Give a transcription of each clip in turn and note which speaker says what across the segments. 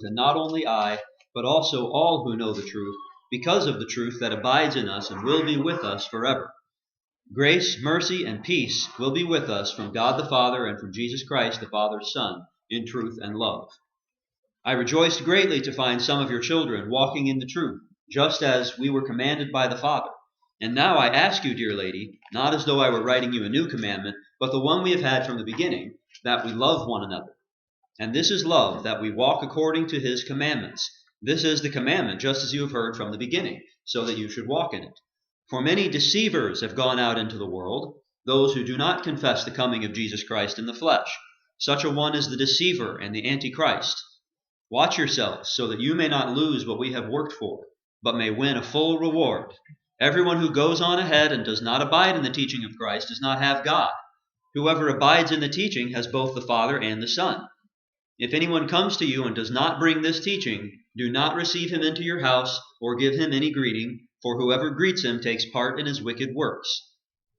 Speaker 1: and not only I, but also all who know the truth, because of the truth that abides in us and will be with us forever. Grace, mercy, and peace will be with us from God the Father and from Jesus Christ, the Father's Son, in truth and love. I rejoiced greatly to find some of your children walking in the truth, just as we were commanded by the Father. And now I ask you, dear lady, not as though I were writing you a new commandment, but the one we have had from the beginning, that we love one another. And this is love, that we walk according to his commandments. This is the commandment, just as you have heard from the beginning, so that you should walk in it. For many deceivers have gone out into the world, those who do not confess the coming of Jesus Christ in the flesh. Such a one is the deceiver and the antichrist. Watch yourselves, so that you may not lose what we have worked for, but may win a full reward. Everyone who goes on ahead and does not abide in the teaching of Christ does not have God. Whoever abides in the teaching has both the Father and the Son. If anyone comes to you and does not bring this teaching, do not receive him into your house or give him any greeting, for whoever greets him takes part in his wicked works.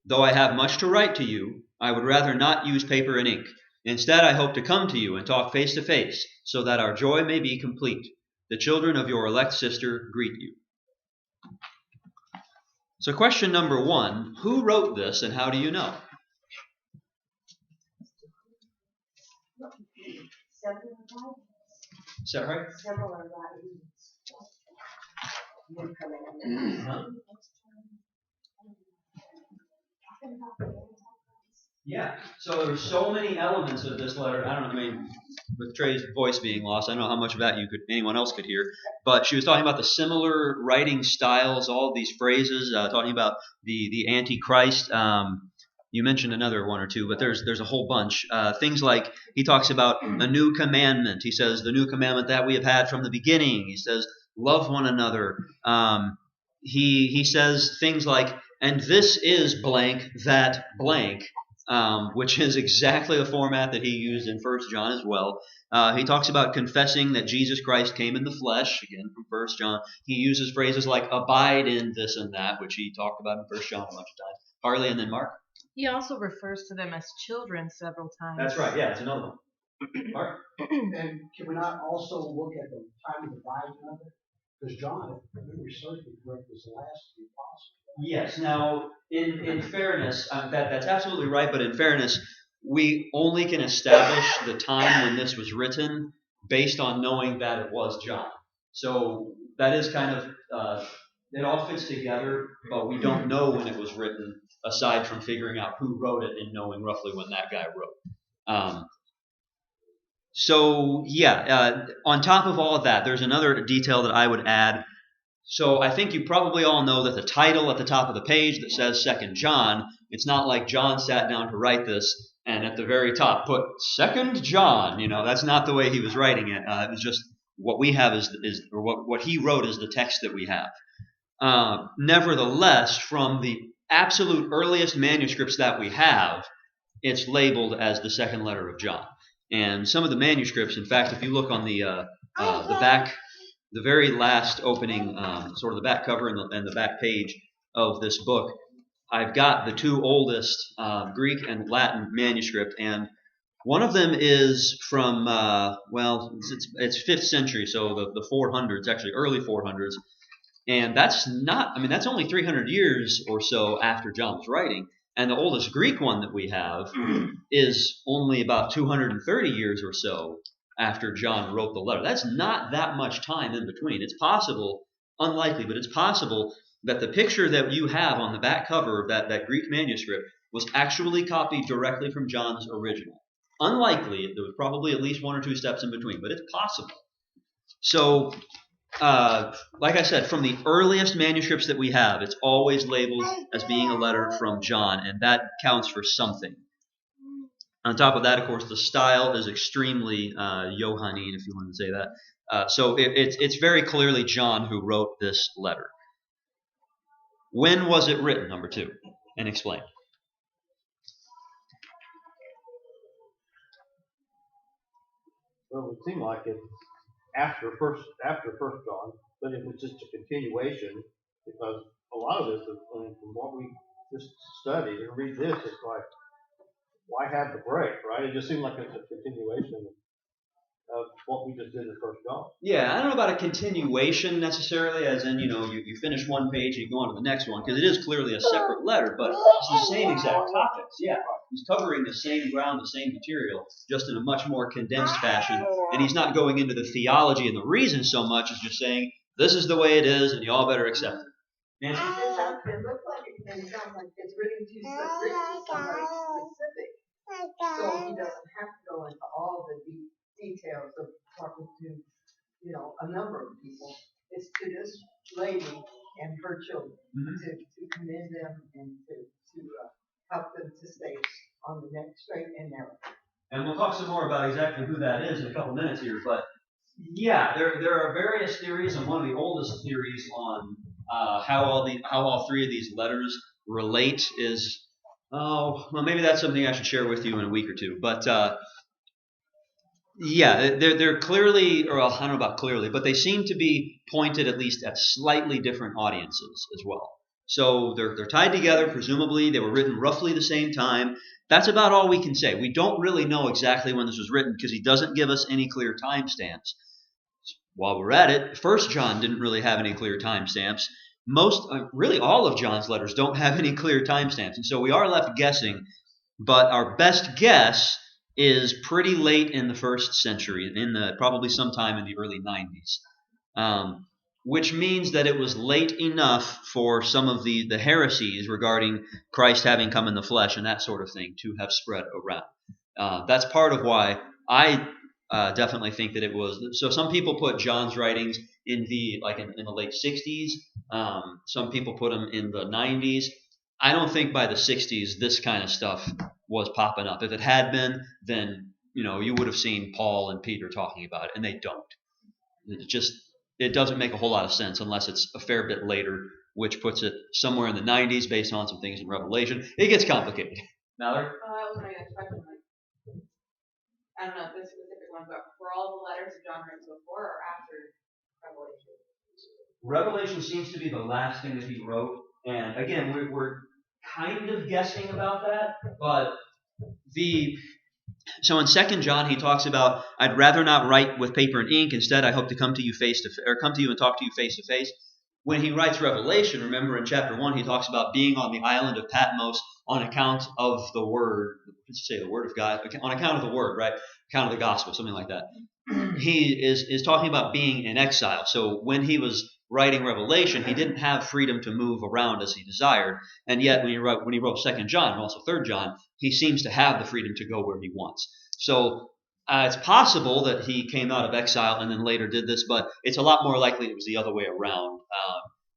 Speaker 1: Though I have much to write to you, I would rather not use paper and ink. Instead, I hope to come to you and talk face to face, so that our joy may be complete. The children of your elect sister greet you. So question number 1, who wrote this and how do you know? Is that right? Yeah, so there's so many elements of this letter. I don't know, I mean, with Trey's voice being lost, I don't know how much of that anyone else could hear. But she was talking about the similar writing styles, all of these phrases, talking about the Antichrist. You mentioned another one or two, but there's a whole bunch. Things like he talks about a new commandment. He says the new commandment that we have had from the beginning. He says love one another. He says things like, and this is blank that blank. Which is exactly the format that he used in 1 John as well. He talks about confessing that Jesus Christ came in the flesh, again from 1 John. He uses phrases like abide in this and that, which he talked about in 1 John a bunch of times. Harley and then Mark.
Speaker 2: He also refers to them as children several times.
Speaker 1: That's right, yeah, it's another one. Mark?
Speaker 3: And can we not also look at the time of the bride of it? Because John, if memory serves me correct, was the last of the apostles.
Speaker 1: Yes. Now, in fairness, that's absolutely right. But in fairness, we only can establish the time when this was written based on knowing that it was John. So that is kind of it all fits together, but we don't know when it was written, aside from figuring out who wrote it and knowing roughly when that guy wrote. On top of all of that, there's another detail that I would add. So I think you probably all know that the title at the top of the page that says 2 John, it's not like John sat down to write this and at the very top put 2 John. That's not the way he was writing it. It was just what we have or what he wrote is the text that we have. Nevertheless, from the absolute earliest manuscripts that we have, it's labeled as the second letter of John. And some of the manuscripts, in fact, if you look on the back, the very last opening, sort of the back cover and the back page of this book, I've got the two oldest Greek and Latin manuscript, and one of them is from it's 5th century, so the 400s, actually early 400s, and that's only 300 years or so after John's writing. And the oldest Greek one that we have is only about 230 years or so after John wrote the letter. That's not that much time in between. It's possible, unlikely, but it's possible that the picture that you have on the back cover of that Greek manuscript was actually copied directly from John's original. Unlikely, there was probably at least one or two steps in between, but it's possible. So, like I said, from the earliest manuscripts that we have, it's always labeled as being a letter from John, and that counts for something. On top of that, of course, the style is extremely Johannine, if you want to say that. So it's very clearly John who wrote this letter. When was it written, number 2? And explain.
Speaker 4: Well, it would seem like it's after first John, but it was just a continuation, because a lot of this is, from what we just studied and read this, it's like, why have the break, right? It just seemed like it's a continuation. of what we just did in First John.
Speaker 1: Yeah, I don't know about a continuation necessarily, as in, you finish one page and you go on to the next one, because it is clearly a separate letter, but it's the same exact topics. Yeah, he's covering the same ground, the same material, just in a much more condensed fashion, and he's not going into the theology and the reason so much as just saying, this is the way it is, and you all better accept it. Nancy?
Speaker 5: It looks like it sounds like it's written to somebody specific, so he doesn't have to go into all the details of talking to, a number of people. It's to this lady and her children, to commend them and to help them to stay on the straight and narrow.
Speaker 1: And we'll talk some more about exactly who that is in a couple minutes here, but yeah, there are various theories, and one of the oldest theories on how all three of these letters relate is, maybe that's something I should share with you in a week or two. But yeah, they're clearly, or I don't know about clearly, but they seem to be pointed at least at slightly different audiences as well. So they're tied together. Presumably, they were written roughly the same time. That's about all we can say. We don't really know exactly when this was written because he doesn't give us any clear timestamps. While we're at it, First John didn't really have any clear timestamps. Really all of John's letters don't have any clear timestamps, and so we are left guessing. But our best guess is pretty late in the first century, probably sometime in the early 90s, which means that it was late enough for some of the heresies regarding Christ having come in the flesh and that sort of thing to have spread around. That's part of why I definitely think that it was. So some people put John's writings in the late 60s. Some people put them in the 90s. I don't think by the 60s this kind of stuff was popping up. If it had been, then you would have seen Paul and Peter talking about it, and they don't. It doesn't make a whole lot of sense unless it's a fair bit later, which puts it somewhere in the 90s based on some things in Revelation. It gets complicated. Mallory?
Speaker 6: That was my next question. I don't know this specific one, but were all the letters of John written before or after Revelation?
Speaker 1: Revelation seems to be the last thing that he wrote, and again, we're kind of guessing about that, but so in 2 John he talks about, I'd rather not write with paper and ink. Instead, I hope to come to you come to you and talk to you face to face. When he writes Revelation, remember in chapter 1, he talks about being on the island of Patmos on account of the word. Let's say the word of God, on account of the word, right? Account of the gospel, something like that. He is talking about being in exile. So when he was writing Revelation, he didn't have freedom to move around as he desired. And yet when he wrote 2 John and also 3 John, he seems to have the freedom to go where he wants. So it's possible that he came out of exile and then later did this, but it's a lot more likely it was the other way around,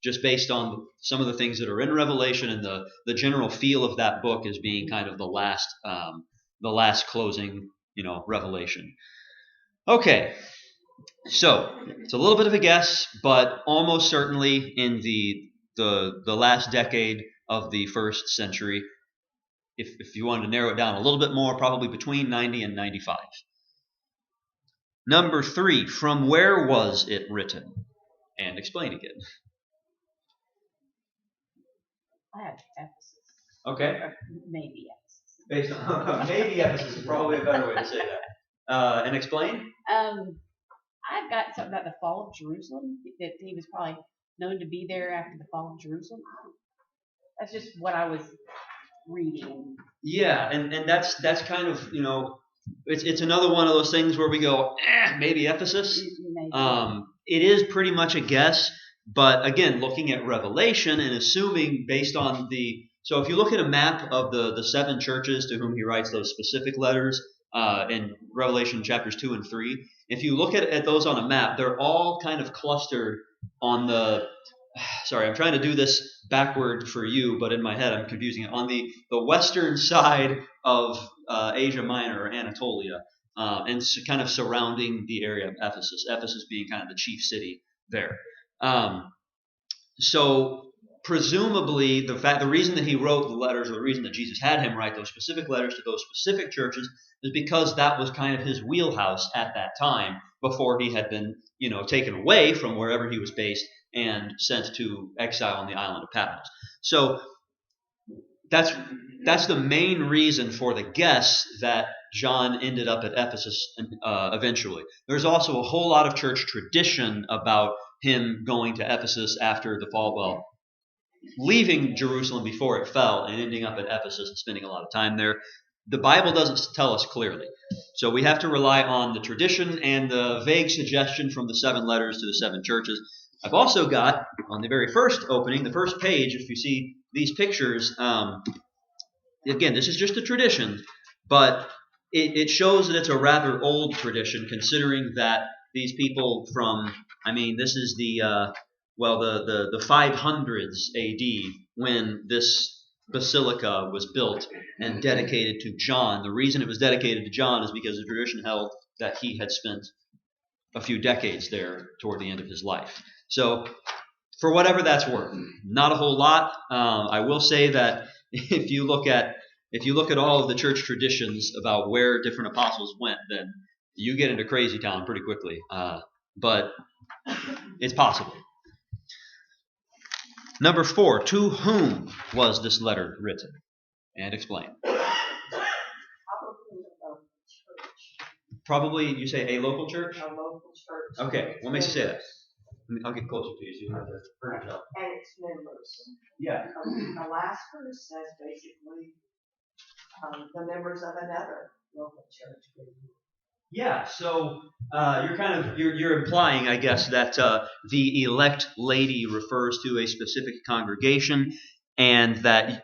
Speaker 1: just based on some of the things that are in Revelation and the general feel of that book as being kind of the last closing, revelation. Okay. So it's a little bit of a guess, but almost certainly in the last decade of the first century. If you wanted to narrow it down a little bit more, probably between 90 and 95. Number 3, from where was it written? And explain again.
Speaker 2: I have Ephesus.
Speaker 1: Okay.
Speaker 2: Or maybe Ephesus.
Speaker 1: Based on maybe Ephesus is probably a better way to say that. And explain.
Speaker 2: I've got something about the fall of Jerusalem, that he was probably known to be there after the fall of Jerusalem. That's just what I was reading.
Speaker 1: Yeah, and that's kind of, it's another one of those things where we go, maybe Ephesus.
Speaker 2: Maybe.
Speaker 1: It is pretty much a guess, but again, looking at Revelation and assuming based on so if you look at a map of the 7 churches to whom he writes those specific letters in Revelation chapters 2 and 3, if you look at those on a map, they're all kind of clustered on sorry, I'm trying to do this backward for you, but in my head I'm confusing it. On the western side of Asia Minor or Anatolia, and kind of surrounding the area of Ephesus. Ephesus being kind of the chief city there. So presumably the reason that he wrote the letters, or the reason that Jesus had him write those specific letters to those specific churches, is because that was kind of his wheelhouse at that time before he had been, taken away from wherever he was based and sent to exile on the island of Patmos. So that's the main reason for the guess that John ended up at Ephesus eventually. There's also a whole lot of church tradition about him going to Ephesus after the fall. Well, leaving Jerusalem before it fell and ending up at Ephesus and spending a lot of time there. The Bible doesn't tell us clearly. So we have to rely on the tradition and the vague suggestion from the 7 letters to the 7 churches. I've also got, on the very first opening, the first page, if you see these pictures, again, this is just a tradition, but it shows that it's a rather old tradition, considering that these people from, this is the 500s AD when this basilica was built and dedicated to John. The reason it was dedicated to John is because the tradition held that he had spent a few decades there toward the end of his life. So, for whatever that's worth, not a whole lot. I will say that if you look at all of the church traditions about where different apostles went, then you get into crazy town pretty quickly. But it's possible. Number 4, to whom was this letter written? And explain. Probably, you say a local church?
Speaker 5: A local church.
Speaker 1: Okay, what makes you say that? I'll get closer to you so you have the furniture up.
Speaker 5: And its members.
Speaker 1: Yeah.
Speaker 5: The last verse says basically the members of another local church.
Speaker 1: Yeah, so you're implying, I guess, that the elect lady refers to a specific congregation, and that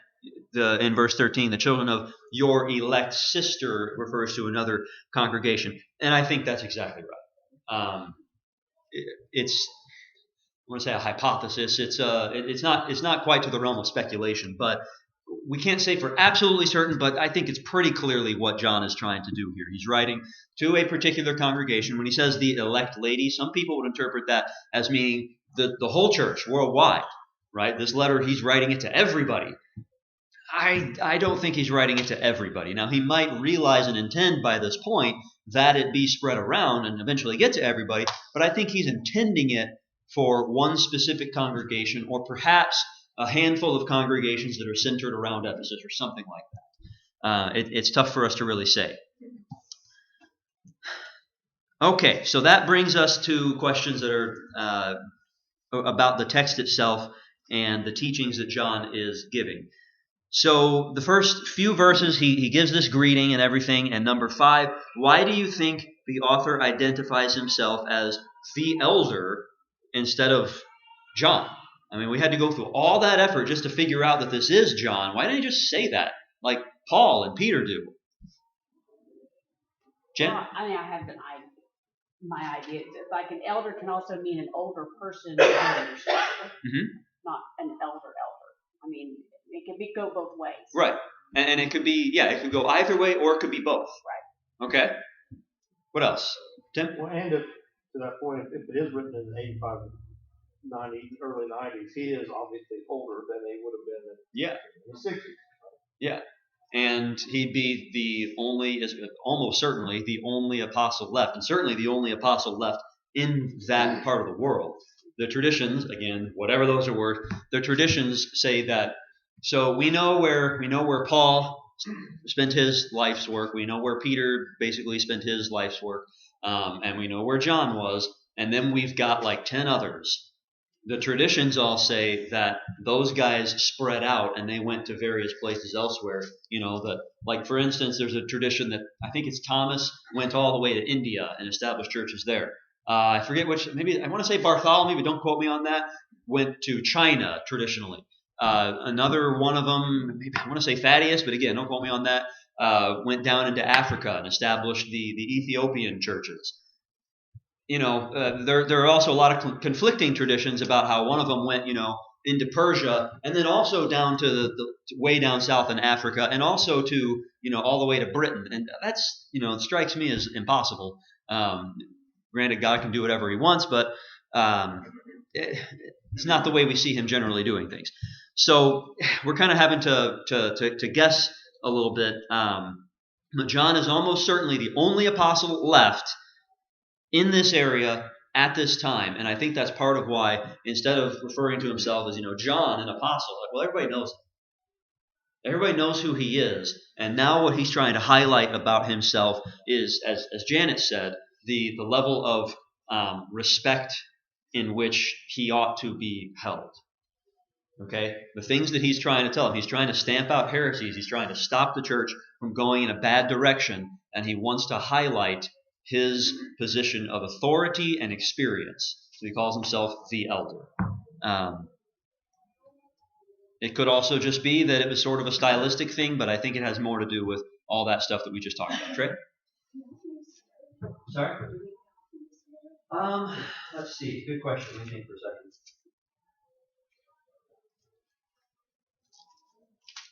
Speaker 1: in verse 13, the children of your elect sister refers to another congregation, and I think that's exactly right. It's, I want to say, a hypothesis. It's not quite to the realm of speculation, but we can't say for absolutely certain, but I think it's pretty clearly what John is trying to do here. He's writing to a particular congregation. When he says the elect lady, some people would interpret that as meaning the whole church worldwide, right? This letter, he's writing it to everybody. I don't think he's writing it to everybody. Now, he might realize and intend by this point that it be spread around and eventually get to everybody, but I think he's intending it for one specific congregation, or perhaps a handful of congregations that are centered around Ephesus or something like that. It's tough for us to really say. Okay, so that brings us to questions that are about the text itself and the teachings that John is giving. So the first few verses, he gives this greeting and everything. And number 5, why do you think the author identifies himself as the elder instead of John? We had to go through all that effort just to figure out that this is John. Why didn't he just say that, like Paul and Peter do? Jen?
Speaker 2: Well, I have my idea. Like an elder can also mean an older person in leadership, not an elder. It can go both ways.
Speaker 1: Right. And it could be, it could go either way, or it could be both.
Speaker 2: Right.
Speaker 1: Okay. What else? Tim?
Speaker 4: Well, and to that point, if it is written in the 85, 90, early 90s, he is obviously older than they would have been in the 60s.
Speaker 1: Yeah. And he'd be almost certainly the only apostle left, and certainly the only apostle left in that part of the world. The traditions, again, whatever those are worth, the traditions say that. So we know where Paul spent his life's work. We know where Peter basically spent his life's work, and we know where John was. And then we've got like 10 others. The traditions all say that those guys spread out and they went to various places elsewhere. Like for instance, there's a tradition that I think it's Thomas went all the way to India and established churches there. I forget which. Maybe I want to say Bartholomew, but don't quote me on that. Went to China traditionally. Another one of them, maybe I want to say Thaddeus, but again, don't quote me on that. Went down into Africa and established the Ethiopian churches. There are also a lot of conflicting traditions about how one of them went, into Persia, and then also down to the way down south in Africa, and also to, all the way to Britain. And that's, strikes me as impossible. Granted, God can do whatever he wants, but it's not the way we see him generally doing things. So we're kind of having to guess a little bit. But John is almost certainly the only apostle left in this area at this time, and I think that's part of why, instead of referring to himself as John, an apostle, well, everybody knows him. Everybody knows who he is. And now what he's trying to highlight about himself is, as Janet said, the level of respect in which he ought to be held. Okay? The things that he's trying to tell him. He's trying to stamp out heresies. He's trying to stop the church from going in a bad direction. And he wants to highlight his position of authority and experience. So he calls himself the elder. It could also just be that it was sort of a stylistic thing, but I think it has more to do with all that stuff that we just talked about. Trey? Sorry? Let's see. Good question. Let me think for a second.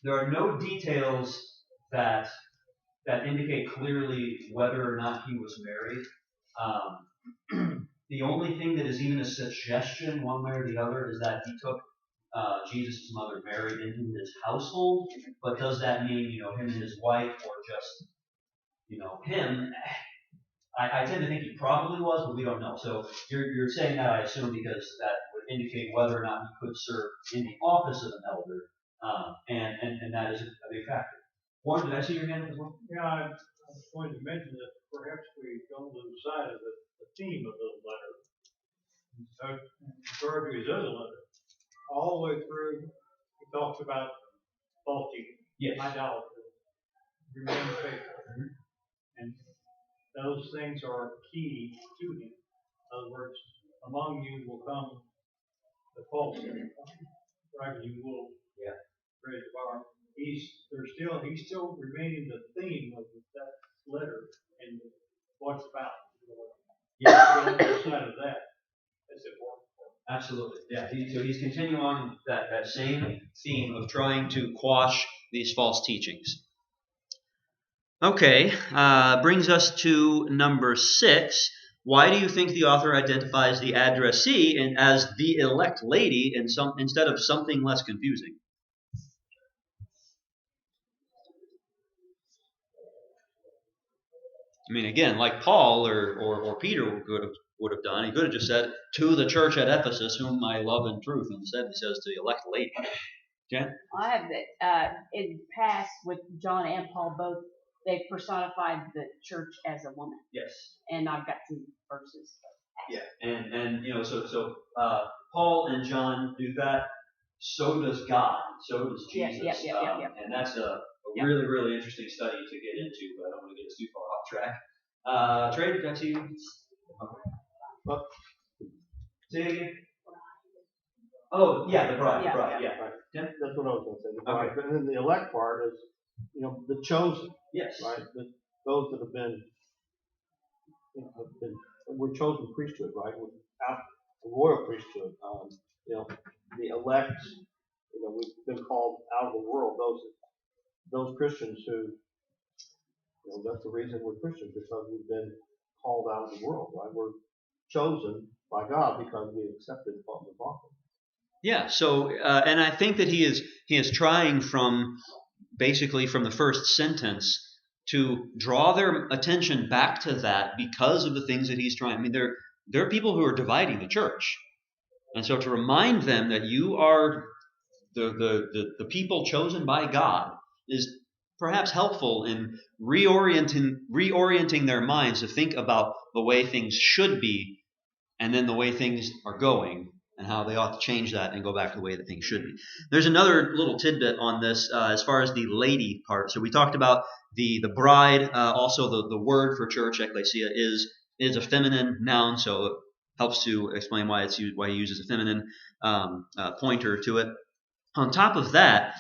Speaker 1: There are no details that indicate clearly whether or not he was married. The only thing that is even a suggestion, one way or the other, is that he took Jesus' mother Mary into his household. But does that mean, him and his wife, or just, him? I tend to think he probably was, but we don't know. So you're saying that, I assume, because that would indicate whether or not he could serve in the office of an elder, and that is a big factor. Warren, did I see your hand as well?
Speaker 7: Yeah, I was going to mention that perhaps we don't lose sight of the theme of the letter. So, refer to his other letter. All the way through, he talks about faulty, idolatry, remain faithful.
Speaker 1: Mm-hmm.
Speaker 7: And those things are key to him. In other words, among you will come the false, right? You will raise the bar. He's still remaining the theme of that letter and what's about. Yeah, on the other side of that, it's important.
Speaker 1: Absolutely. Yeah. So he's continuing on that same theme of trying to quash these false teachings. Okay, brings us to number 6. Why do you think the author identifies the addressee as the elect lady instead of something less confusing? I mean, again, like Paul or Peter would have done, he could have just said, to the church at Ephesus, whom I love in truth. Instead, he says, to the elect lady. Jen?
Speaker 2: I have that in past with John and Paul both, they personified the church as a woman.
Speaker 1: Yes.
Speaker 2: And I've got some verses.
Speaker 1: Yeah, and so Paul and John do that. So does God. So does Jesus.
Speaker 2: Yeah.
Speaker 1: And that's a really, really interesting study to get into, but I don't want to get us too far off track. Trey, did I see you? Okay. Say it again. Oh, yeah, the bride.
Speaker 2: Yeah.
Speaker 1: Right. Tim?
Speaker 4: That's what I was going to say. The
Speaker 1: Okay.
Speaker 4: bride. And then the elect part is, the chosen,
Speaker 1: Yes.
Speaker 4: right? Those that have been, we're chosen priesthood, right? Without the royal priesthood. The elect, we've been called out of the world. Those Christians who, that's the reason we're Christians, because we've been called out of the world, right? We're chosen by God because we accepted what was offered.
Speaker 1: Yeah. So, and I think that he is trying basically from the first sentence to draw their attention back to that because of the things that he's trying. I mean, there are people who are dividing the church, and so to remind them that you are the people chosen by God is perhaps helpful in reorienting their minds to think about the way things should be, and then the way things are going, and how they ought to change that and go back to the way that things should be. There's another little tidbit on this as far as the lady part. So we talked about the bride. Also, the word for church, ecclesia, is a feminine noun, so it helps to explain why he uses a feminine pointer to it. On top of that,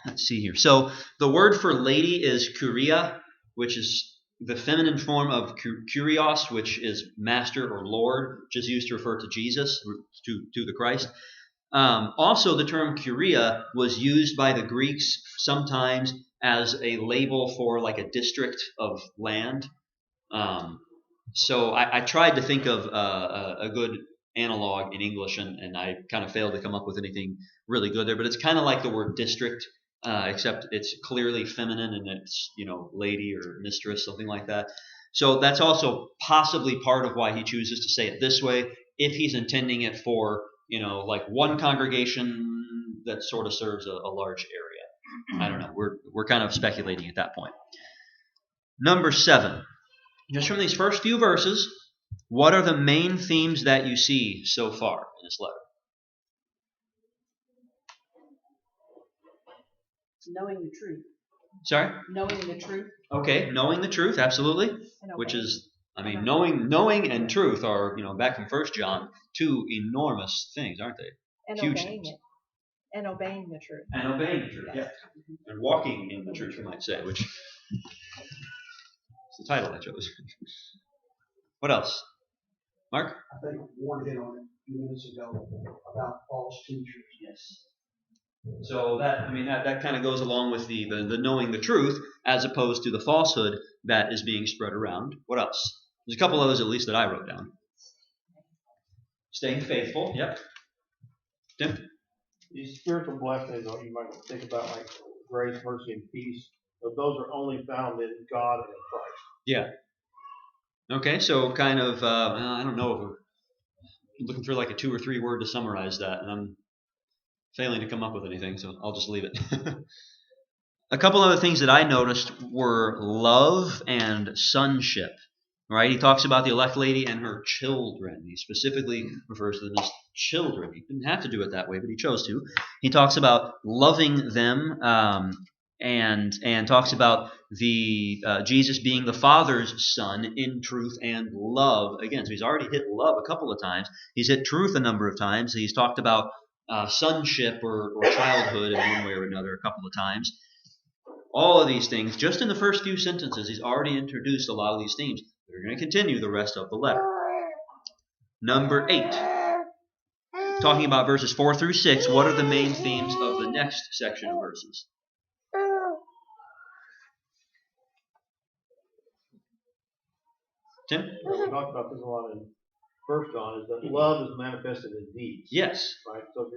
Speaker 1: let's see here. So the word for lady is kuria, which is the feminine form of kurios, which is master or lord, which is used to refer to Jesus, to the Christ. Also, the term kuria was used by the Greeks sometimes as a label for like a district of land. So I tried to think of a good analog in English, and I kind of failed to come up with anything really good there. But it's kind of like the word district, except it's clearly feminine, and it's lady or mistress, something like that. So that's also possibly part of why he chooses to say it this way, if he's intending it for like one congregation that sort of serves a large area. I don't know. We're kind of speculating at that point. Number 7. Just from these first few verses, what are the main themes that you see so far in this letter?
Speaker 2: Knowing the truth.
Speaker 1: Sorry?
Speaker 2: Knowing the truth.
Speaker 1: Okay, knowing the truth, absolutely. Which is, knowing and truth are, back from 1 John, 2 enormous things, aren't they?
Speaker 8: And
Speaker 1: Huge
Speaker 8: obeying
Speaker 1: things.
Speaker 8: it. And obeying the truth.
Speaker 1: And obeying the truth, yeah. And walking in the truth, you might say, which is the title I chose. What else? Mark?
Speaker 3: I think Warren hit on it a few minutes ago about false teachers.
Speaker 1: Yes. So that kind of goes along with the knowing the truth as opposed to the falsehood that is being spread around. What else? There's a couple others at least that I wrote down. Staying faithful. Yep. Tim?
Speaker 4: These spiritual blessings, you might think about like grace, mercy, and peace, but those are only found in God and in Christ.
Speaker 1: Yeah. Okay, so kind of, I don't know if we're looking for like a 2 or 3 word to summarize that, and I'm failing to come up with anything, so I'll just leave it. A couple other things that I noticed were love and sonship. Right? He talks about the elect lady and her children. He specifically refers to them as children. He didn't have to do it that way, but he chose to. He talks about loving them and talks about the Jesus being the Father's Son in truth and love. Again, so he's already hit love a couple of times. He's hit truth a number of times. He's talked about sonship or childhood in one way or another a couple of times. All of these things, just in the first few sentences, he's already introduced a lot of these themes. We're going to continue the rest of the letter. Number 8. Talking about verses 4 through 6, what are the main themes of the next section of verses? Tim?
Speaker 4: We talked about this a lot in 1 John, is that love is manifested in deeds.
Speaker 1: Yes.
Speaker 4: Right? So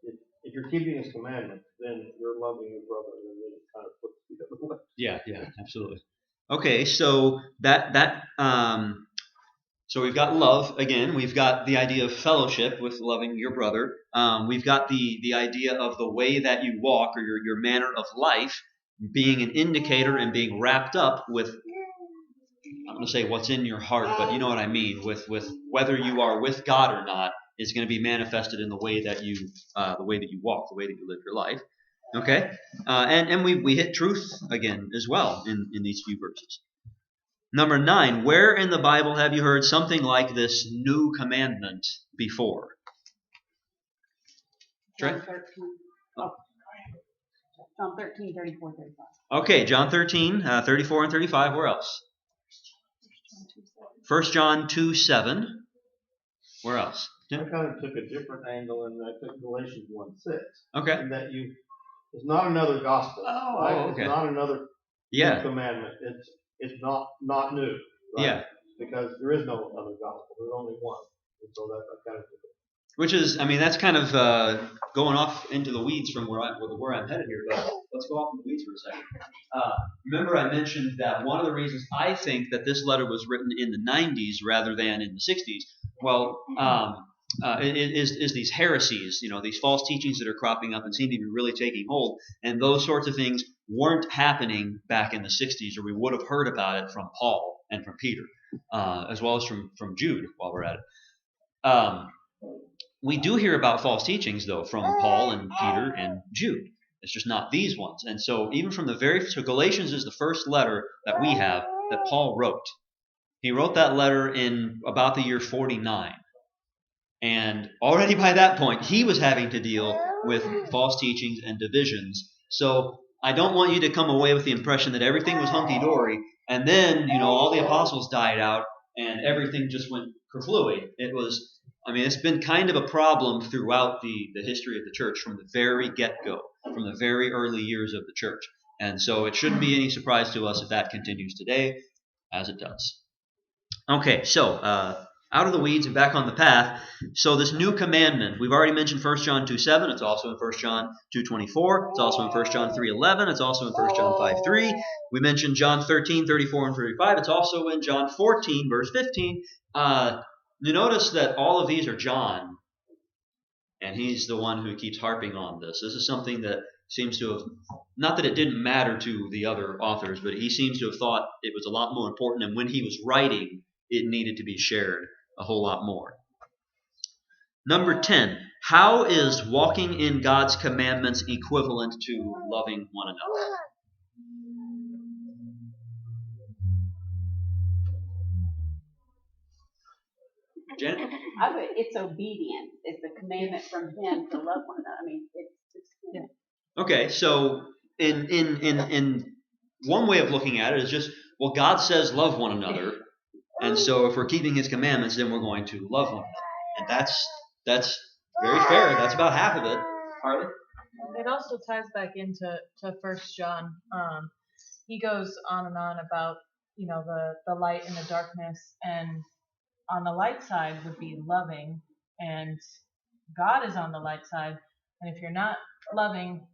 Speaker 4: if you're keeping his commandments, then you're loving your brother, and then it kind of puts you the other way.
Speaker 1: Yeah, absolutely. Okay, so so we've got love again. We've got the idea of fellowship with loving your brother. We've got the idea of the way that you walk or your manner of life being an indicator and being wrapped up with, I'm going to say what's in your heart, but you know what I mean. With whether you are with God or not is going to be manifested in the way that you walk, the way that you live your life. Okay, and we hit truth again as well in these few verses. Number 9, where in the Bible have you heard something like this new commandment before?
Speaker 2: John 13. John 13, 34, 35.
Speaker 1: Okay, John 13, 34 and 35. Where else? 1 John 2, 7. Where else?
Speaker 4: I kind of took a different angle, and I took Galatians 1:6.
Speaker 1: Okay.
Speaker 4: And that it's not another gospel.
Speaker 1: Oh,
Speaker 4: right?
Speaker 1: okay.
Speaker 4: It's not another new commandment. It's not new. Right?
Speaker 1: Yeah.
Speaker 4: Because there is no other gospel. There's only one. And so that kind of took it.
Speaker 1: Which is, that's kind of going off into the weeds from where I'm headed here, but let's go off in the weeds for a second. Remember I mentioned that one of the reasons I think that this letter was written in the 90s rather than in the 60s, is these heresies, these false teachings that are cropping up and seem to be really taking hold, and those sorts of things weren't happening back in the 60s, or we would have heard about it from Paul and from Peter, as well as from Jude while we're at it. We do hear about false teachings, though, from Paul and Peter and Jude. It's just not these ones. And so even from so Galatians is the first letter that we have that Paul wrote. He wrote that letter in about the year 49. And already by that point, he was having to deal with false teachings and divisions. So I don't want you to come away with the impression that everything was hunky-dory, and then, all the apostles died out, and everything just went kerflooey. It's been kind of a problem throughout the history of the church from the very get-go, from the very early years of the church. And so it shouldn't be any surprise to us if that continues today, as it does. Okay, so out of the weeds and back on the path. So this new commandment, we've already mentioned 1 John 2:7. It's also in 1 John 2:24. It's also in 1 John 3:11. It's also in 1 John 5:3. We mentioned John 13, 34, and 35. It's also in John 14, verse 15. You notice that all of these are John, and he's the one who keeps harping on this. This is something that seems to have, not that it didn't matter to the other authors, but he seems to have thought it was a lot more important, and when he was writing, it needed to be shared a whole lot more. Number 10, how is walking in God's commandments equivalent to loving one another? Janet?
Speaker 2: It's obedience. It's a commandment from Him to love one another. I mean, it's
Speaker 1: Okay, so in one way of looking at it is just, well, God says love one another, and so if we're keeping His commandments, then we're going to love one another, and that's very fair. That's about half of it. Harley?
Speaker 8: It also ties back into 1 John. He goes on and on about, the light and the darkness, and on the light side would be loving, and God is on the light side, and if you're not loving,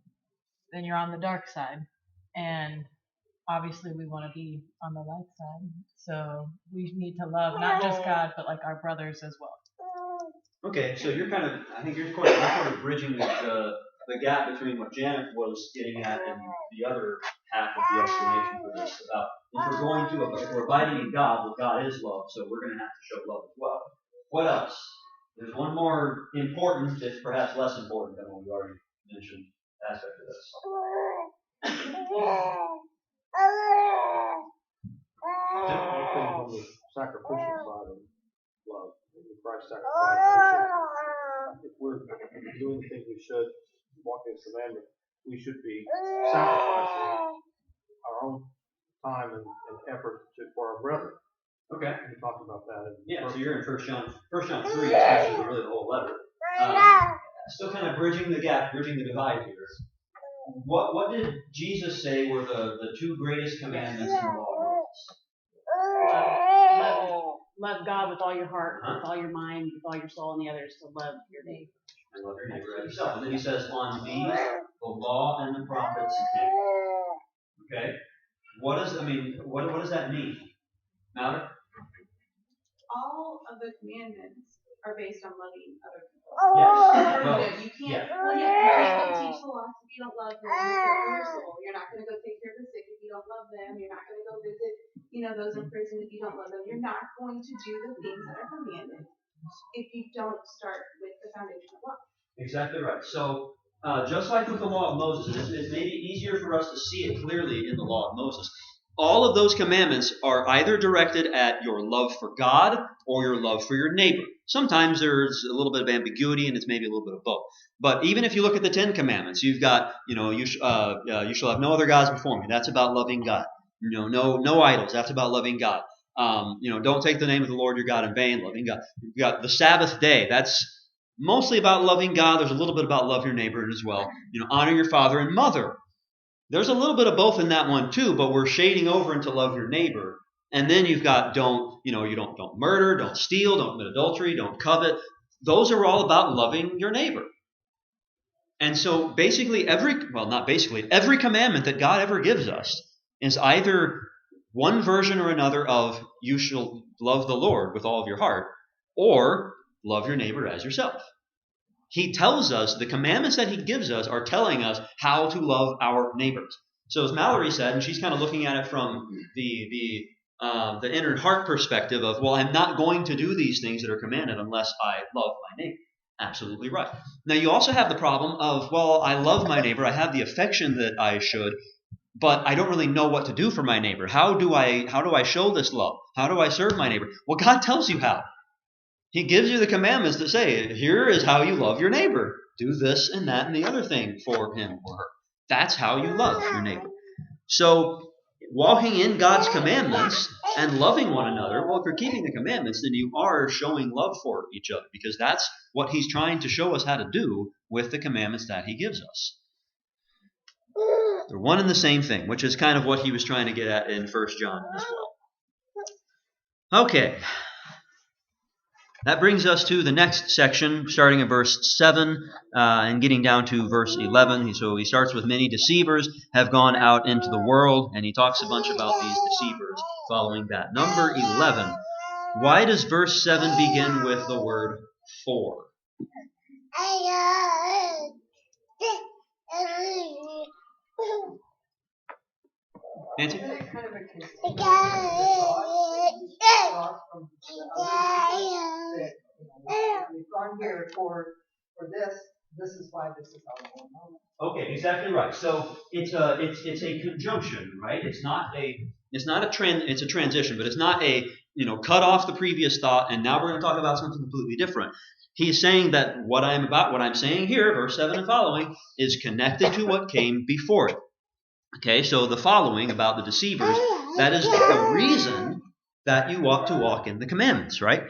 Speaker 8: then you're on the dark side, and obviously we want to be on the light side, so we need to love not just God, but like our brothers as well.
Speaker 1: Okay, so I think you're sort of bridging the gap between what Janet was getting at and the other half of the explanation for this, about if we're abiding in God, well, God is love, so we're going to have to show love as well. What else? There's one more important, if perhaps less important than what we already mentioned, aspect of this.
Speaker 4: On the sacrificial side of love, Christ sacrificed. If we're doing the things we should, walking His commandment, we should be sacrificing our own time and effort for our brother.
Speaker 1: Okay.
Speaker 4: We talked about that.
Speaker 1: So you're in 1 John 3, especially really the whole letter. Still kind of bridging the gap, bridging the divide here. What did Jesus say were the two greatest commandments in the law?
Speaker 2: love God with all your heart, with all your mind, with all your soul, and the others to love your neighbor.
Speaker 1: And love your neighbor as yourself. And then he says, on these the law and the prophets hang. Okay? What does that mean? Mallory?
Speaker 6: All of the commandments are based on loving other people.
Speaker 1: Yes. Well,
Speaker 6: You can't go teach the lost if you don't love them. You're your soul. You're not going to go take care of the sick if you don't love them. You're not going to go visit, those in prison if you don't love them. You're not going to do the things that are commanded if you don't start with the foundation of love.
Speaker 1: Exactly right. So, just like with the law of Moses, it may be easier for us to see it clearly in the law of Moses. All of those commandments are either directed at your love for God or your love for your neighbor. Sometimes there's a little bit of ambiguity and it's maybe a little bit of both. But even if you look at the 10 commandments, you've got, you shall have no other gods before me. That's about loving God. No idols. That's about loving God. Don't take the name of the Lord your God in vain, loving God. You've got the Sabbath day. That's mostly about loving God. There's a little bit about love your neighbor as well. Honor your father and mother. There's a little bit of both in that one too, but we're shading over into love your neighbor. And then you've got don't murder, don't steal, don't commit adultery, don't covet. Those are all about loving your neighbor. And so basically every commandment that God ever gives us is either one version or another of you shall love the Lord with all of your heart, or love your neighbor as yourself. He tells us, the commandments that he gives us are telling us how to love our neighbors. So as Mallory said, and she's kind of looking at it from the inner heart perspective of, well, I'm not going to do these things that are commanded unless I love my neighbor. Absolutely right. Now you also have the problem of, well, I love my neighbor, I have the affection that I should, but I don't really know what to do for my neighbor. How do I show this love? How do I serve my neighbor? Well, God tells you how. He gives you the commandments that say, here is how you love your neighbor. Do this and that and the other thing for him or her. That's how you love your neighbor. So, walking in God's commandments and loving one another, well, if you're keeping the commandments, then you are showing love for each other, because that's what he's trying to show us how to do with the commandments that he gives us. They're one and the same thing, which is kind of what he was trying to get at in 1 John as well. Okay. That brings us to the next section, starting at verse 7 and getting down to verse 11. So he starts with, many deceivers have gone out into the world, and he talks a bunch about these deceivers following that. Number 11, Why does verse 7 begin with the word for? Nancy?
Speaker 5: Isn't it kind of a continuation of the thought from the other people that, we've gone here for this is why this is our own moment.
Speaker 1: Okay, exactly right. So it's a conjunction, right? It's a transition, but it's not a cut off the previous thought and now we're going to talk about something completely different. He's saying that what I'm saying here, verse 7 and following, is connected to what came before it. Okay, so the following about the deceivers, that is the reason that you ought to walk in the commandments, right?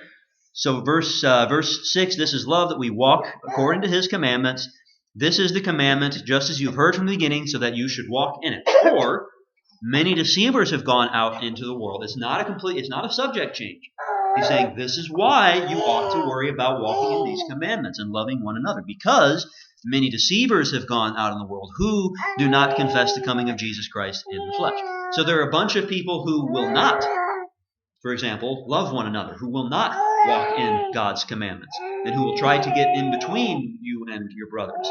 Speaker 1: So verse 6, this is love, that we walk according to his commandments. This is the commandment, just as you've heard from the beginning, so that you should walk in it. For many deceivers have gone out into the world. It's not a subject change. He's saying this is why you ought to worry about walking in these commandments and loving one another, because many deceivers have gone out in the world who do not confess the coming of Jesus Christ in the flesh. So there are a bunch of people who will not, for example, love one another, who will not walk in God's commandments, and who will try to get in between you and your brothers,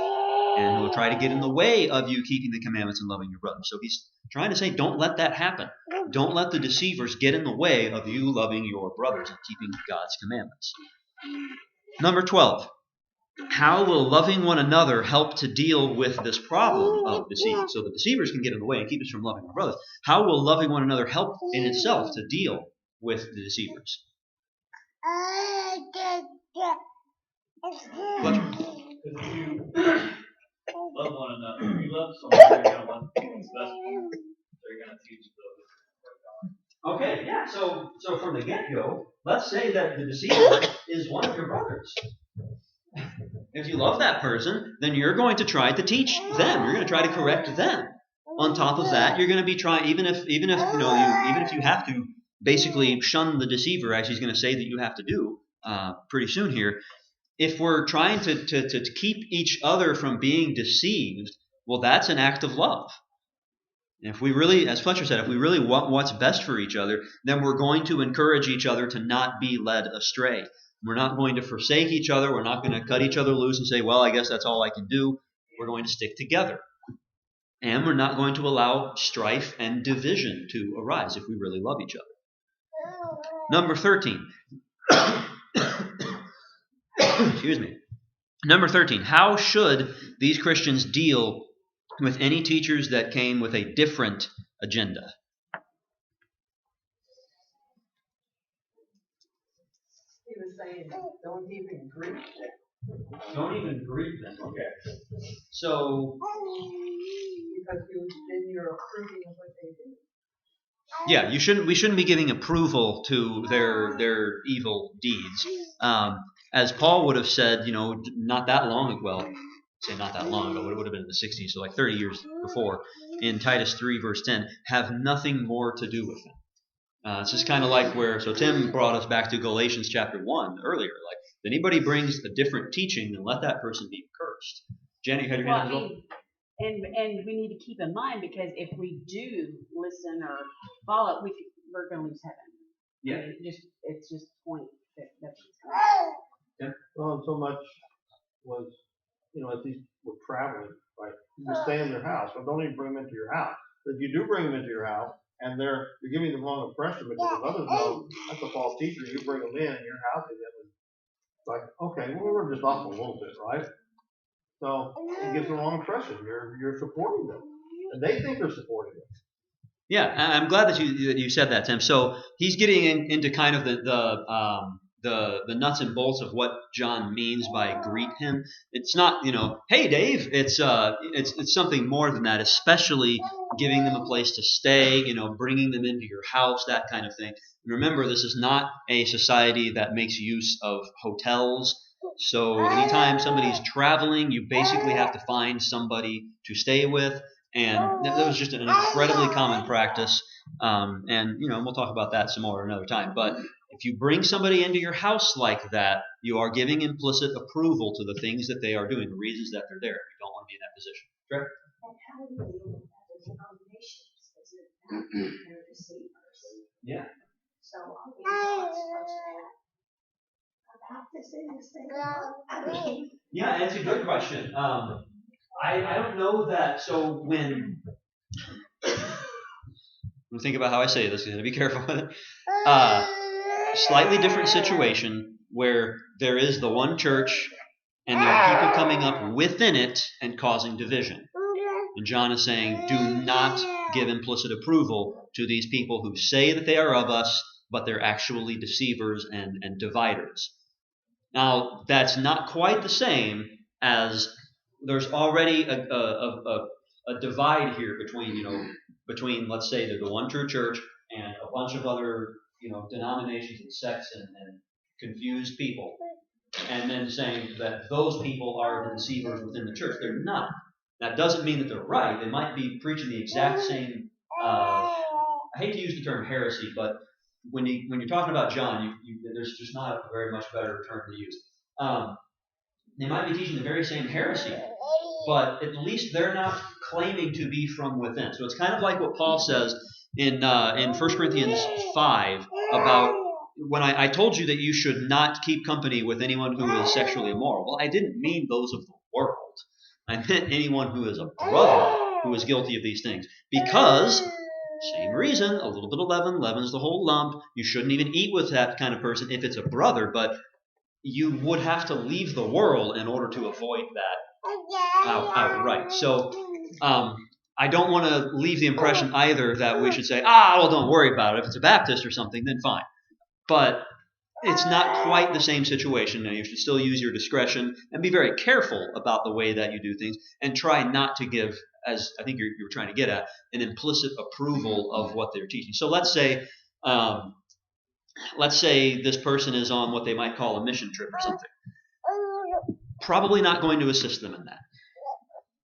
Speaker 1: and who will try to get in the way of you keeping the commandments and loving your brothers. So he's trying to say, don't let that happen. Don't let the deceivers get in the way of you loving your brothers and keeping God's commandments. Number 12. How will loving one another help to deal with this problem of deceit? So the deceivers can get in the way and keep us from loving our brothers. How will loving one another help in itself to deal with the deceivers? Fletcher?
Speaker 7: If you love one another, if you love someone, you're going to want what's best for them. They're going to teach those.
Speaker 1: Okay, yeah. So from the get-go, let's say that the deceiver is one of your brothers. If you love that person, then you're going to try to teach them. You're going to try to correct them. On top of that, you're going to be trying, even if you have to basically shun the deceiver, as he's going to say that you have to do pretty soon here. If we're trying to keep each other from being deceived, well, that's an act of love. If we really, as Fletcher said, if we really want what's best for each other, then we're going to encourage each other to not be led astray. We're not going to forsake each other. We're not going to cut each other loose and say, well, I guess that's all I can do. We're going to stick together. And we're not going to allow strife and division to arise if we really love each other. Number 13. Excuse me. Number 13. How should these Christians deal with any teachers that came with a different agenda?
Speaker 5: He was saying, don't even greet them.
Speaker 1: Don't even greet them. Okay. So,
Speaker 5: Because then you're approving of what they do.
Speaker 1: yeah, we shouldn't be giving approval to their evil deeds. As Paul would have said, not that long ago, well, say not that long ago, but it would have been in the 60s, so like 30 years before, in Titus 3, verse 10, have nothing more to do with them. It's just kind of like so Tim brought us back to Galatians chapter 1 earlier. Like, if anybody brings a different teaching, then let that person be cursed. Jenny, you had your hand up?
Speaker 2: And we need to keep in mind, because if we do listen or follow, we're going to lose heaven.
Speaker 1: Yeah.
Speaker 2: I mean, it's just a point that's
Speaker 4: Well, and so much was, as these were traveling, right? You stay in their house. Well, don't even bring them into your house. But if you do bring them into your house, and you're giving them wrong impression because others know that's a false teacher, you bring them in and you're housing them. It's like, okay, well, we're just off a little bit, right? So it gives the wrong impression. You're supporting them, and they think they're supporting them.
Speaker 1: Yeah, I'm glad that you said that, Tim. So he's getting into kind of the nuts and bolts of what John means by greet him. It's not, hey Dave. It's something more than that. Especially giving them a place to stay. Bringing them into your house, that kind of thing. And remember, this is not a society that makes use of hotels. So anytime somebody's traveling, you basically have to find somebody to stay with. And that was just an incredibly common practice. And we'll talk about that some more another time. But if you bring somebody into your house like that, you are giving implicit approval to the things that they are doing, the reasons that they're there. You don't want to be in that position. Correct?
Speaker 6: And how do you deal with other denominations? Is it not their deceivers?
Speaker 1: Yeah.
Speaker 6: So what are you supposed to about this in this thing? I mean,
Speaker 1: Yeah, it's a good question. I don't know that. So when I'm thinking about how I say this, you got to be careful with it. Slightly different situation where there is the one church and there are people coming up within it and causing division. And John is saying, do not give implicit approval to these people who say that they are of us, but they're actually deceivers and dividers. Now, that's not quite the same as there's already a divide here between, let's say, the one true church and a bunch of other, denominations and sects and confused people. And then saying that those people are the deceivers within the church. They're not. That doesn't mean that they're right. They might be preaching the exact same. I hate to use the term heresy, but when you're talking about John, there's just not a very much better term to use. They might be teaching the very same heresy, but at least they're not claiming to be from within. So it's kind of like what Paul says in 1 Corinthians 5 about when I told you that you should not keep company with anyone who is sexually immoral. Well, I didn't mean those of the world. I meant anyone who is a brother who is guilty of these things. Because, same reason, a little bit of leaven leavens the whole lump. You shouldn't even eat with that kind of person if it's a brother, but you would have to leave the world in order to avoid that outright. So I don't want to leave the impression either that we should say, well, don't worry about it. If it's a Baptist or something, then fine. But it's not quite the same situation. Now, you should still use your discretion and be very careful about the way that you do things and try not to give, as I think you're trying to get at, an implicit approval of what they're teaching. So let's say this person is on what they might call a mission trip or something. Probably not going to assist them in that,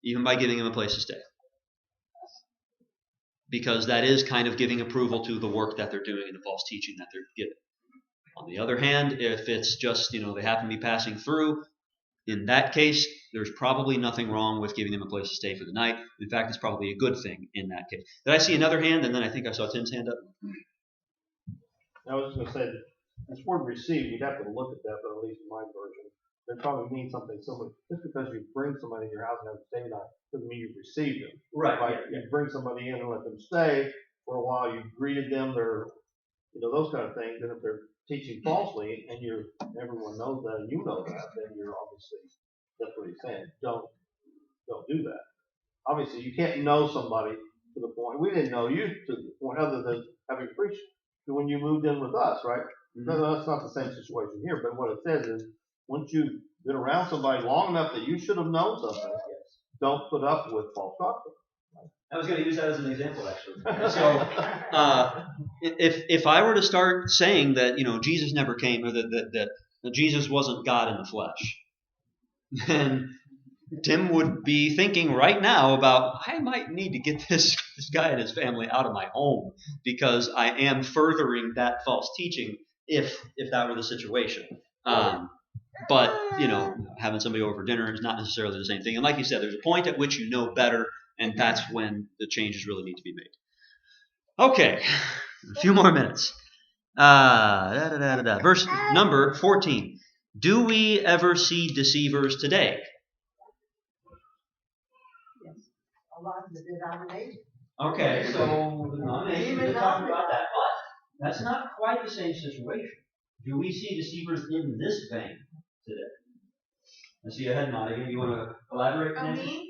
Speaker 1: even by giving them a place to stay. Because that is kind of giving approval to the work that they're doing and the false teaching that they're giving. On the other hand, if it's just, they happen to be passing through, in that case, there's probably nothing wrong with giving them a place to stay for the night. In fact, it's probably a good thing in that case. Did I see another hand? And then I think I saw Tim's hand up.
Speaker 4: I was just going to say, this word receive, you'd have to look at that, but at least in my version, it probably means something similar. Just because you bring somebody in your house and have them stay the night doesn't mean you've received them.
Speaker 1: Right.
Speaker 4: Like you bring somebody in and let them stay for a while, you greeted them, they're, those kind of things. And if they're teaching falsely and everyone knows that and you know that, then you're obviously, that's what he's saying. Don't do that. Obviously, you can't know somebody to the point. We didn't know you to the point other than having preached when you moved in with us, right? Mm-hmm. No, that's not the same situation here. But what it says is, once you've been around somebody long enough that you should have known something, don't put up with false doctrine.
Speaker 1: I was going to use that as an example, actually. So, if I were to start saying that Jesus never came, or that Jesus wasn't God in the flesh, then Tim would be thinking right now about, I might need to get this guy and his family out of my home because I am furthering that false teaching if that were the situation. But having somebody over for dinner is not necessarily the same thing. And like you said, there's a point at which you know better, and that's when the changes really need to be made. Okay, a few more minutes. Verse number 14. Do we ever see deceivers today?
Speaker 5: Yes, a lot of the denominations.
Speaker 1: Okay, so the denominations, we're talking about that, but that's not quite the same situation. Do we see deceivers in this vein today? I see your head nodding. You want to elaborate?
Speaker 6: Oh, me?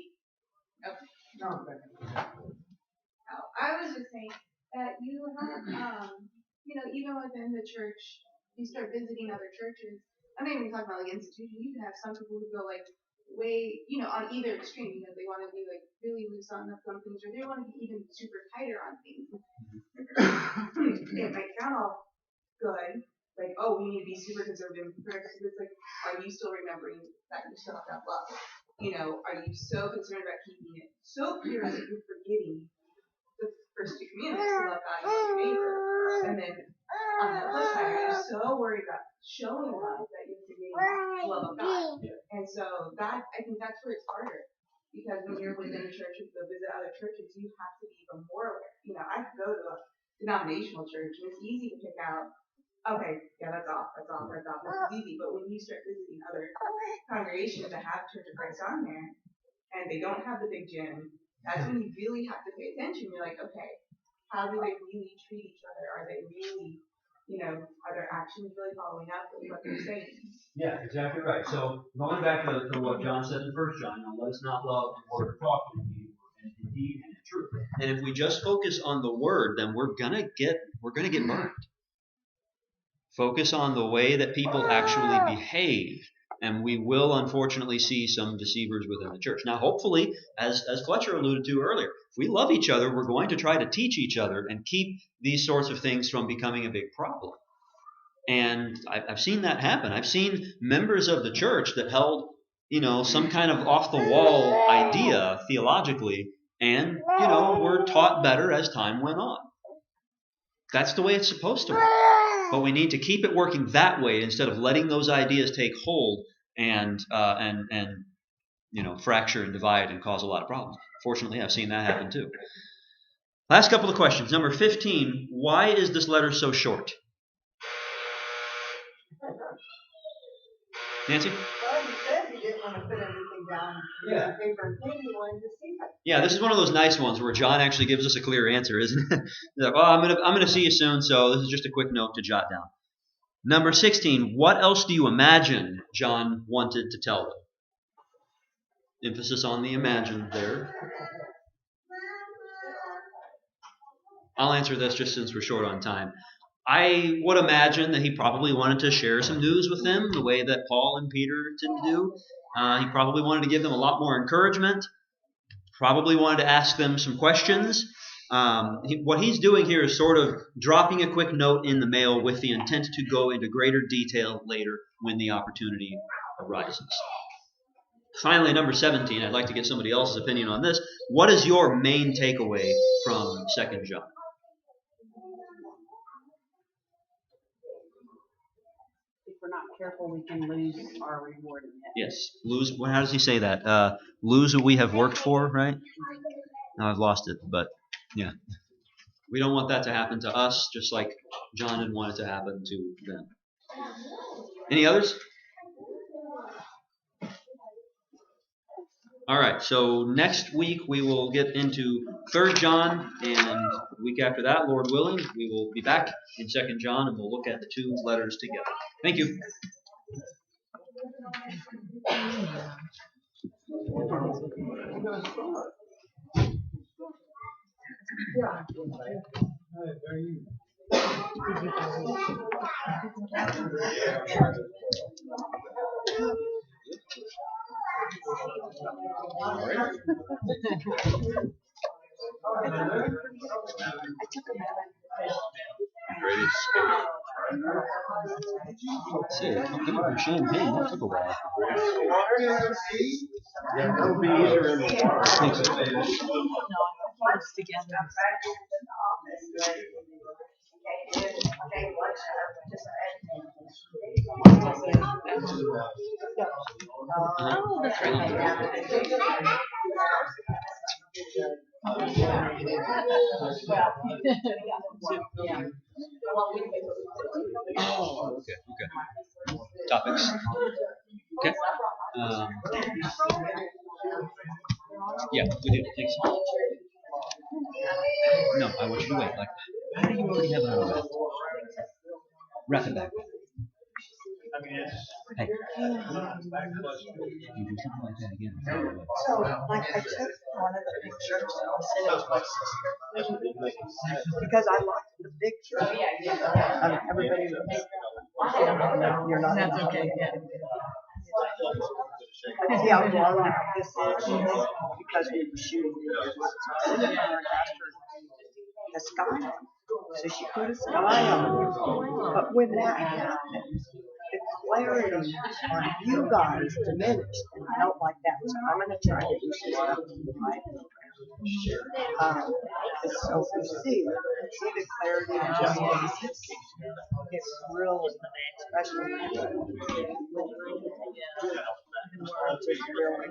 Speaker 5: No,
Speaker 6: Oh, I was just saying that you have, even within the church, you start visiting other churches. I'm not even talking about like institutions. You can have some people who go like way, on either extreme. They want to be like really loose on some things, or they want to be even super tighter on things. It might sound all good, like, oh, we need to be super conservative. It's like, are you still remembering that you still have that love? Are you so concerned about keeping it so pure that you're forgetting the first two commandments to love God and love your neighbor? And then on the flip side, are you so worried about showing love that you're forgetting the love of God? And so I think that's where it's harder. Because when you're within a church, if you go visit other churches, you have to be even more aware. I could go to a denominational church, and it's easy to pick out, okay, yeah, that's off, that's off, that's off, that's easy. But when you start visiting other congregations that have Church of Christ on there, and they don't have the big gym, that's when you really have to pay attention. You're like, okay, how do they really treat each other? Are they really, are their actions really following up with what they're saying?
Speaker 1: Yeah, exactly right. So going back to what John said in 1 John, let us not love in word or talk, but in deed and in truth. And if we just focus on the word, then we're gonna get burned. Focus on the way that people actually behave, and we will unfortunately see some deceivers within the church. Now, hopefully, as Fletcher alluded to earlier, if we love each other, we're going to try to teach each other and keep these sorts of things from becoming a big problem. And I've seen that happen. I've seen members of the church that held, some kind of off-the-wall idea theologically, and, were taught better as time went on. That's the way it's supposed to work. But we need to keep it working that way instead of letting those ideas take hold and fracture and divide and cause a lot of problems. Fortunately, I've seen that happen too. Last couple of questions. Number 15, why is this letter so short? Nancy?
Speaker 5: Well, you said you didn't want to put everything down in paper and pen. You wanted to see it.
Speaker 1: Yeah, this is one of those nice ones where John actually gives us a clear answer, isn't it? He's like, I'm gonna see you soon, so this is just a quick note to jot down. Number 16, what else do you imagine John wanted to tell them? Emphasis on the imagine there. I'll answer this just since we're short on time. I would imagine that he probably wanted to share some news with them the way that Paul and Peter tend to do. He probably wanted to give them a lot more encouragement. Probably wanted to ask them some questions. What he's doing here is sort of dropping a quick note in the mail with the intent to go into greater detail later when the opportunity arises. Finally, number 17, I'd like to get somebody else's opinion on this. What is your main takeaway from 2 John?
Speaker 2: If we're not careful, we can lose our reward in it.
Speaker 1: Yes, lose. How does he say that? Lose what we have worked for, right? Now I've lost it, but yeah. We don't want that to happen to us, just like John didn't want it to happen to them. Any others? All right, so next week we will get into 3 John, and the week after that, Lord willing, we will be back in 2 John, and we'll look at the two letters together. Thank you. See, I'm good for champagne. That took a while.
Speaker 4: Yeah, it'll be easier in the water.
Speaker 8: Together.
Speaker 1: Okay. Topics. Okay. Yeah, we do. Thanks. No, I want you to wait. Like, how do you already have it on the wrap it back. Hey, you do something like that again.
Speaker 5: So, like, I took one of the pictures and sent it to my sister because I liked the picture. Everybody, you're not.
Speaker 8: That's okay. Yeah.
Speaker 5: See how long this is because we were shooting the the sky. So she put a sky on. But when that happened, the clarity on you guys diminished and felt like that. So I'm going to try to do some stuff in my so you see the clarity of just it's really, especially when it's really